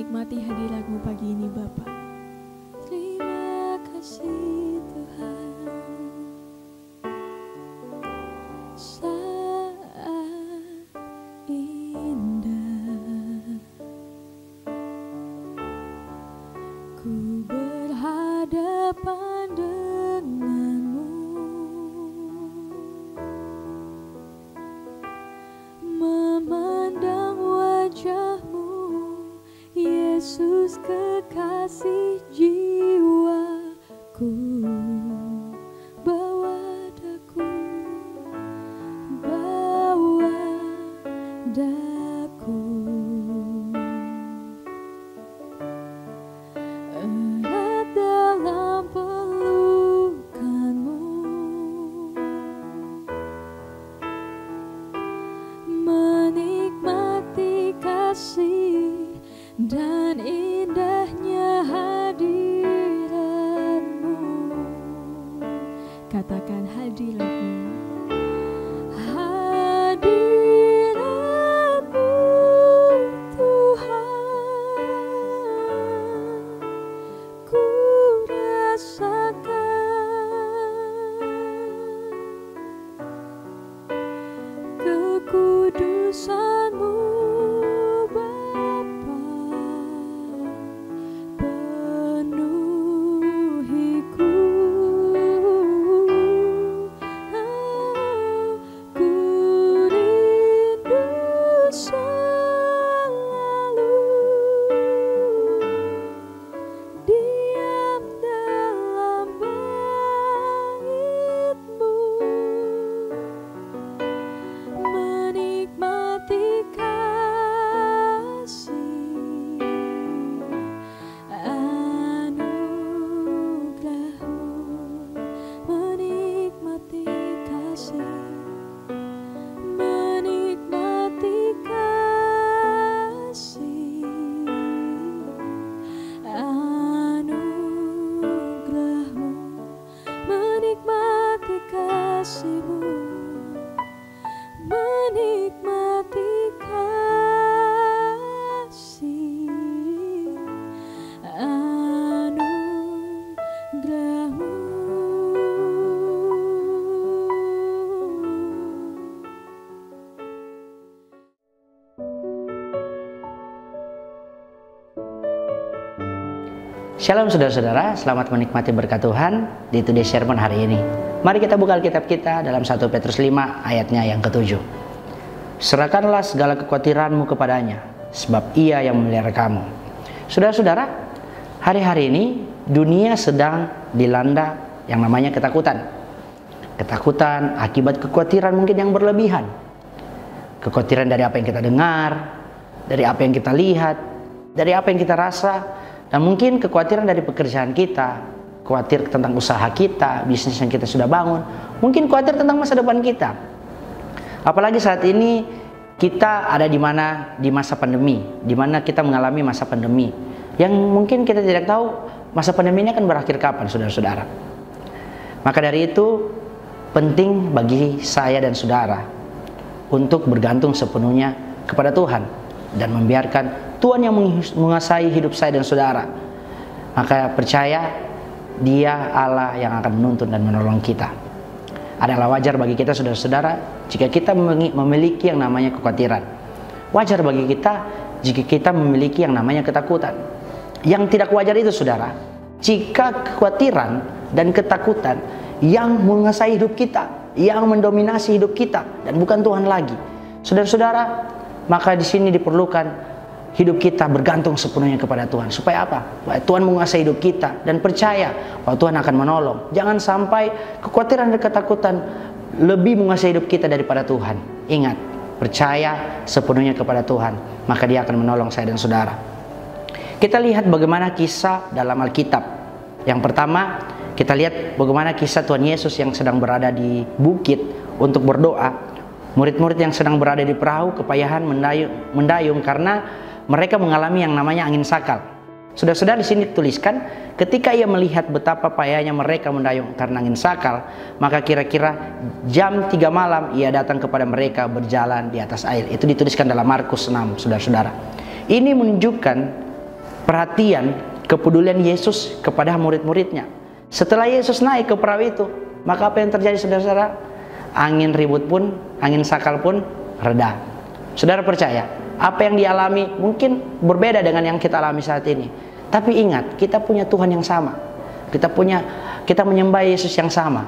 menikmati hadirat-Mu pagi ini Bapa. Terima kasih Tuhan. Saat indah ku berhadapan denganmu, memandang wajahmu, Yesus kekasih jiwaku. Bawa daku, erat dalam pelukanmu, menikmati kasih dan indahnya hadirat-Mu. Katakan hadirat-Mu. Hadirat-Mu Tuhan, ku rasakan kekudusan-Mu Bapa, penuhiku. Ku rindu selalu diam dalam bait-Mu, menikmati kasih anugerah-Mu, menikmati kasih, menikmati kasih anugerah-Mu, menikmati kasih-Mu, menikmati kasih anugerah-Mu. Shalom saudara-saudara, selamat menikmati berkat Tuhan di Today Sermon hari ini. Mari kita buka Alkitab kita dalam 1 Petrus 5 ayatnya yang ke-7. Serahkanlah segala kekhawatiranmu kepadanya, sebab Ia yang memelihara kamu. Saudara-saudara, hari-hari ini dunia sedang dilanda yang namanya ketakutan. Ketakutan akibat kekhawatiran mungkin yang berlebihan. Kekhawatiran dari apa yang kita dengar, dari apa yang kita lihat, dari apa yang kita rasa, dan mungkin kekhawatiran dari pekerjaan kita, khawatir tentang usaha kita, bisnis yang kita sudah bangun, mungkin khawatir tentang masa depan kita. Apalagi saat ini kita ada di masa pandemi, di mana kita mengalami masa pandemi, yang mungkin kita tidak tahu masa pandemi ini akan berakhir kapan, saudara-saudara. Maka dari itu penting bagi saya dan saudara untuk bergantung sepenuhnya kepada Tuhan dan membiarkan Tuhan yang menguasai hidup saya dan saudara. Maka percaya Dia Allah yang akan menuntun dan menolong kita. Adalah wajar bagi kita saudara-saudara jika kita memiliki yang namanya kekhawatiran. Wajar bagi kita jika kita memiliki yang namanya ketakutan. Yang tidak wajar itu saudara, jika kekhawatiran dan ketakutan yang menguasai hidup kita, yang mendominasi hidup kita dan bukan Tuhan lagi. Saudara-saudara, maka di sini diperlukan hidup kita bergantung sepenuhnya kepada Tuhan. Supaya apa? Supaya Tuhan menguasai hidup kita dan percaya bahwa Tuhan akan menolong. Jangan sampai kekhawatiran dan ketakutan lebih menguasai hidup kita daripada Tuhan. Ingat, percaya sepenuhnya kepada Tuhan, maka Dia akan menolong saya dan saudara. Kita lihat bagaimana kisah dalam Alkitab. Yang pertama, kita lihat bagaimana kisah Tuhan Yesus yang sedang berada di bukit untuk berdoa. Murid-murid yang sedang berada di perahu kepayahan mendayung karena mereka mengalami yang namanya angin sakal. Saudara-saudara, di sini dituliskan ketika Ia melihat betapa payahnya mereka mendayung karena angin sakal, maka kira-kira jam 3 malam Ia datang kepada mereka berjalan di atas air. Itu dituliskan dalam Markus 6, saudara-saudara. Ini menunjukkan perhatian, kepedulian Yesus kepada murid-muridnya. Setelah Yesus naik ke perahu itu, maka apa yang terjadi saudara-saudara? Angin ribut pun, angin sakal pun reda. Saudara percaya, apa yang dialami mungkin berbeda dengan yang kita alami saat ini. Tapi ingat, kita punya Tuhan yang sama. Kita menyembah Yesus yang sama.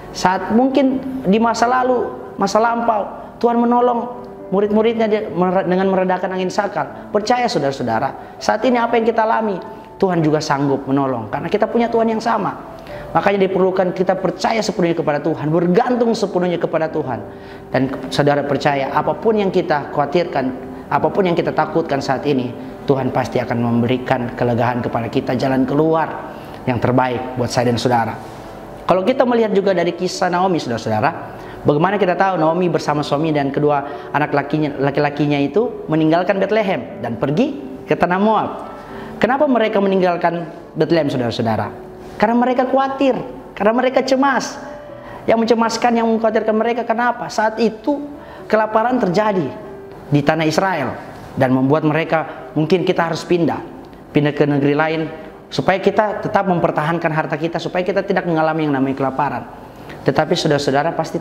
Saat mungkin di masa lalu, masa lampau, Tuhan menolong murid-muridnya dengan meredakan angin sakal. Percaya saudara-saudara, saat ini apa yang kita alami, Tuhan juga sanggup menolong. Karena kita punya Tuhan yang sama. Makanya diperlukan kita percaya sepenuhnya kepada Tuhan, bergantung sepenuhnya kepada Tuhan. Dan saudara percaya, apapun yang kita khawatirkan, apapun yang kita takutkan saat ini, Tuhan pasti akan memberikan kelegaan kepada kita, jalan keluar yang terbaik buat saya dan saudara. Kalau kita melihat juga dari kisah Naomi, saudara-saudara, bagaimana kita tahu Naomi bersama suami dan kedua anak laki-lakinya itu meninggalkan Bethlehem dan pergi ke tanah Moab. Kenapa mereka meninggalkan Bethlehem, saudara-saudara? Karena mereka khawatir, karena mereka cemas. Yang mencemaskan, yang mengkhawatirkan mereka, kenapa? Saat itu kelaparan terjadi di tanah Israel dan membuat mereka, mungkin kita harus pindah ke negeri lain supaya kita tetap mempertahankan harta kita, supaya kita tidak mengalami yang namanya kelaparan. Tetapi saudara-saudara pasti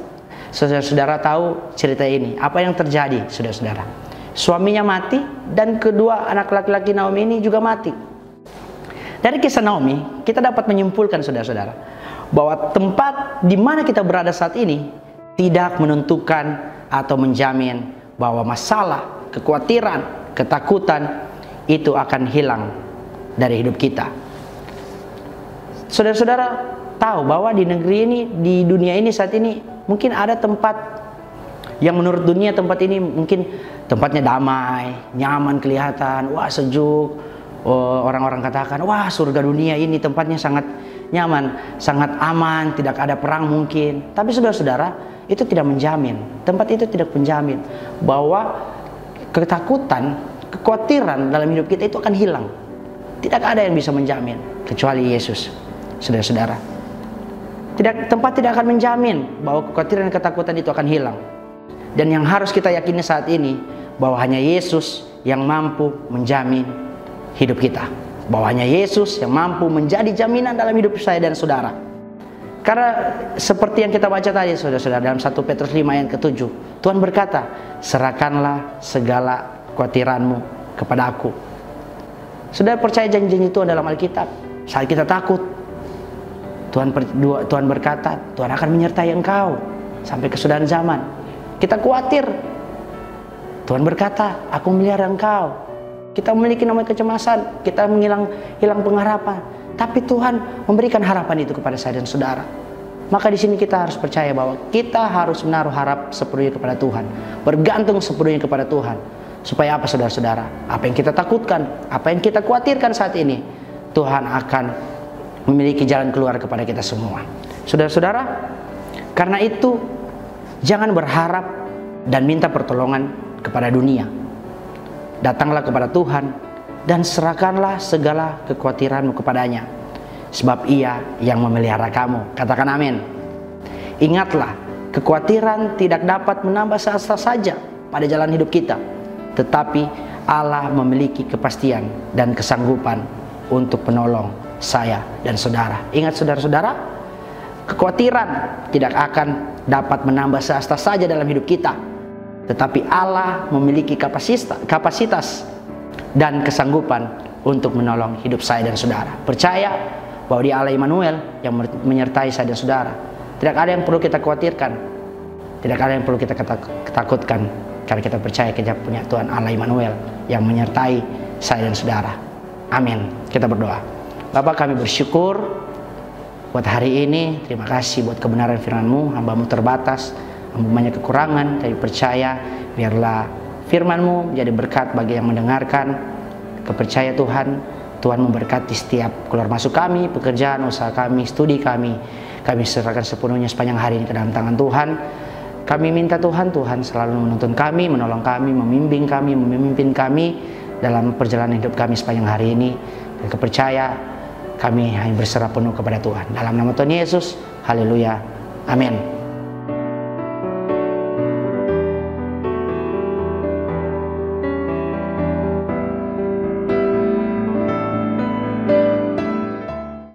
saudara tahu cerita ini. Apa yang terjadi, saudara-saudara? Suaminya mati dan kedua anak laki-laki Naomi ini juga mati. Dari kisah Naomi, kita dapat menyimpulkan, saudara-saudara, bahwa tempat di mana kita berada saat ini tidak menentukan atau menjamin bahwa masalah, kekhawatiran, ketakutan itu akan hilang dari hidup kita. Saudara-saudara tahu bahwa di negeri ini, di dunia ini saat ini, mungkin ada tempat yang menurut dunia tempat ini mungkin tempatnya damai, nyaman kelihatan, wah sejuk. Orang-orang katakan, wah surga dunia ini tempatnya sangat nyaman, sangat aman, tidak ada perang mungkin. Tapi saudara-saudara, itu tidak menjamin, tempat itu tidak menjamin bahwa ketakutan, kekhawatiran dalam hidup kita itu akan hilang. Tidak ada yang bisa menjamin kecuali Yesus, saudara-saudara. Tempat tidak akan menjamin bahwa kekhawatiran dan ketakutan itu akan hilang. Dan yang harus kita yakini saat ini, bahwa hanya Yesus yang mampu menjamin hidup kita, bahwa hanya Yesus yang mampu menjadi jaminan dalam hidup saya dan saudara. Karena seperti yang kita baca tadi, saudara-saudara, dalam 1 Petrus 5 ayat ke-7, Tuhan berkata, serahkanlah segala kekhawatiranmu kepada aku. Saudara percaya janji-janji Tuhan dalam Alkitab? Saat kita takut, Tuhan berkata, Tuhan akan menyertai engkau sampai kesudahan zaman. Kita khawatir, Tuhan berkata, aku memelihara engkau. Kita memiliki namanya kecemasan, kita hilang pengharapan. Tapi Tuhan memberikan harapan itu kepada saya dan saudara. Maka di sini kita harus percaya bahwa kita harus menaruh harap sepenuhnya kepada Tuhan, bergantung sepenuhnya kepada Tuhan. Supaya apa, saudara-saudara? Apa yang kita takutkan, apa yang kita khawatirkan saat ini, Tuhan akan memiliki jalan keluar kepada kita semua. Saudara-saudara, karena itu jangan berharap dan minta pertolongan kepada dunia. Datanglah kepada Tuhan dan serahkanlah segala kekhawatiranmu kepadanya, sebab Ia yang memelihara kamu. Katakan amin. Ingatlah, kekhawatiran tidak dapat menambah seasa saja pada jalan hidup kita, tetapi Allah memiliki kepastian dan kesanggupan untuk menolong saya dan saudara. Ingat saudara-saudara, kekhawatiran tidak akan dapat menambah seasa saja dalam hidup kita, tetapi Allah memiliki kapasitas dan kesanggupan untuk menolong hidup saya dan saudara. Percaya bahwa Dia Allah Immanuel yang menyertai saya dan saudara. Tidak ada yang perlu kita khawatirkan, tidak ada yang perlu kita ketakutkan, karena kita percaya kita punya Tuhan Allah Immanuel yang menyertai saya dan saudara. Amin. Kita berdoa. Bapa, kami bersyukur buat hari ini. Terima kasih buat kebenaran firman-Mu. Hamba-Mu terbatas, banyak kekurangan, tapi percaya biarlah firman-Mu menjadi berkat bagi yang mendengarkan. Kepercaya Tuhan memberkati setiap keluar masuk kami, pekerjaan, usaha kami, studi kami. Kami serahkan sepenuhnya sepanjang hari ini ke dalam tangan Tuhan. Kami minta Tuhan selalu menuntun kami, menolong kami, membimbing kami, memimpin kami dalam perjalanan hidup kami sepanjang hari ini. Dan kepercaya kami hanya berserah penuh kepada Tuhan. Dalam nama Tuhan Yesus, haleluya, amin.